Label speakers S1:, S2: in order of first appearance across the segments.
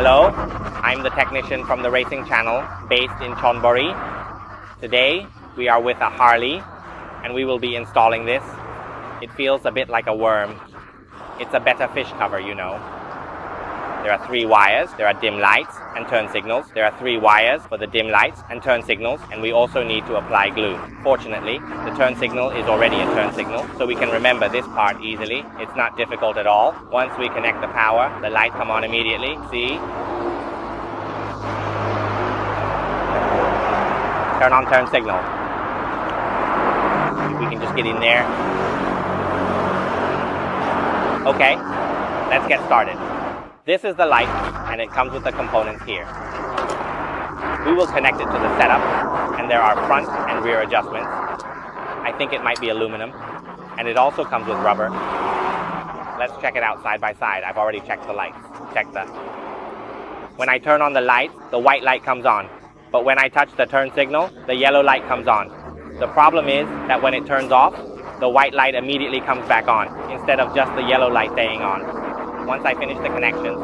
S1: Hello, I'm the technician from the racing channel based in Chonburi. Today we are with a Harley and we will be installing this. It feels a bit like a worm. It's a better fish cover, you know. There are 3 wires, there are dim lights and turn signals. There are 3 wires for the dim lights and turn signals, and we also need to apply glue. Fortunately, the turn signal is already a turn signal, so we can remember this part easily. It's not difficult at all. Once we connect the power, the light come on immediately. See? Turn on turn signal. If we can just get in there. Okay, let's get started. This is the light, and it comes with the components here. We will connect it to the setup, and there are front and rear adjustments. I think it might be aluminum, and it also comes with rubber. Let's check it out side by side. I've already checked the lights. When I turn on the light, the white light comes on. But when I touch the turn signal, the yellow light comes on. The problem is that when it turns off, the white light immediately comes back on, instead of just the yellow light staying on. Once I finish the connections,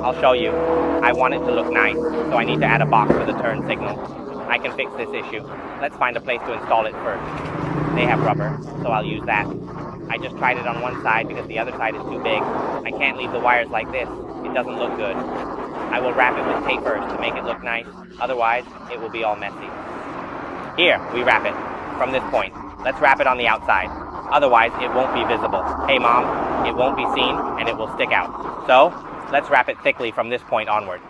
S1: I'll show you. I want it to look nice, so I need to add a box for the turn signal. I can fix this issue. Let's find a place to install it first. They have rubber, so I'll use that. I just tried it on one side because the other side is too big. I can't leave the wires like this. It doesn't look good. I will wrap it with tape first to make it look nice. Otherwise, it will be all messy. Here, we wrap it from this point. Let's wrap it on the outside. Otherwise, it won't be visible. Hey Mom, it won't be seen and it will stick out. So, let's wrap it thickly from this point onward.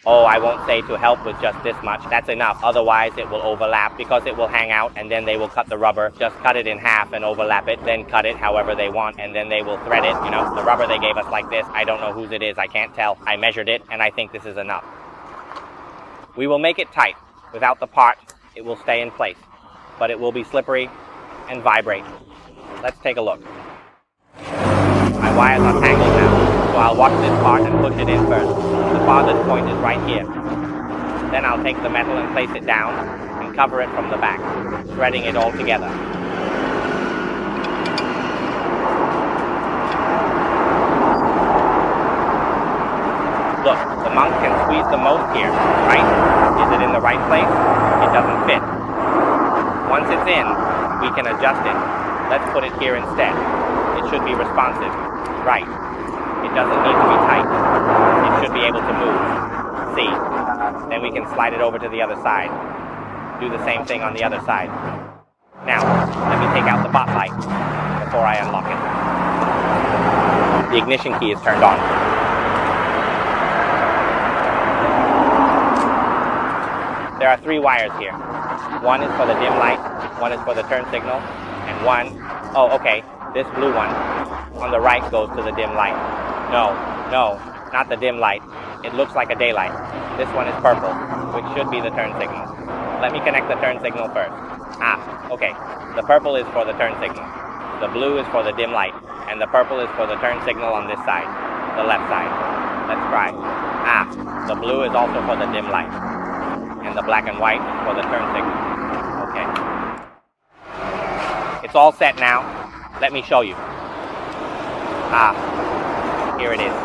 S1: Oh, I won't say to help with just this much. That's enough. Otherwise, it will overlap because it will hang out and then they will cut the rubber. Just cut it in half and overlap it, then cut it however they want, and then they will thread it. You know, the rubber they gave us like this. I don't know whose it is. I can't tell. I measured it and I think this is enough. We will make it tight. Without the part, it will stay in place, but it will be slippery and vibrate. Let's take a look. My wires are tangled now, so I'll watch this part and push it in first. The farthest point is right here. Then I'll take the metal and place it down and cover it from the back, threading it all together. Look, the monk can squeeze the most here, right? Is it in the right place? It doesn't fit. Once it's in, we can adjust it. Let's put it here instead. It should be responsive. Right. It doesn't need to be tight. It should be able to move. See? Then we can slide it over to the other side. Do the same thing on the other side. Now, let me take out the bot light before I unlock it. The ignition key is turned on. There are 3 wires here. One is for the dim light, one is for the turn signal, and one, oh okay, this blue one on the right goes to the dim light. No, not the dim light. It looks like a daylight. This one is purple, which should be the turn signal. Let me connect the turn signal first. Okay, the purple is for the turn signal. The blue is for the dim light, and the purple is for the turn signal on this side, the left side. Let's try. The blue is also for the dim light. And the black and white for the turn signal. Okay. It's all set now. Let me show you. Here it is.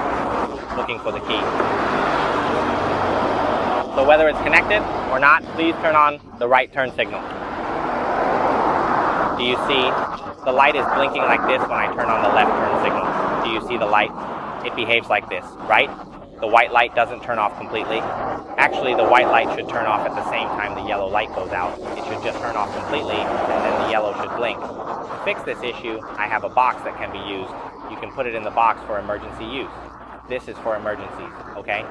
S1: Looking for the key. So whether it's connected or not, please turn on the right turn signal. Do you see? The light is blinking like this when I turn on the left turn signal. Do you see the light? It behaves like this, right? The white light doesn't turn off completely. Actually, the white light should turn off at the same time the yellow light goes out. It should just turn off completely, and then the yellow should blink. To fix this issue, I have a box that can be used. You can put it in the box for emergency use. This is for emergencies, okay?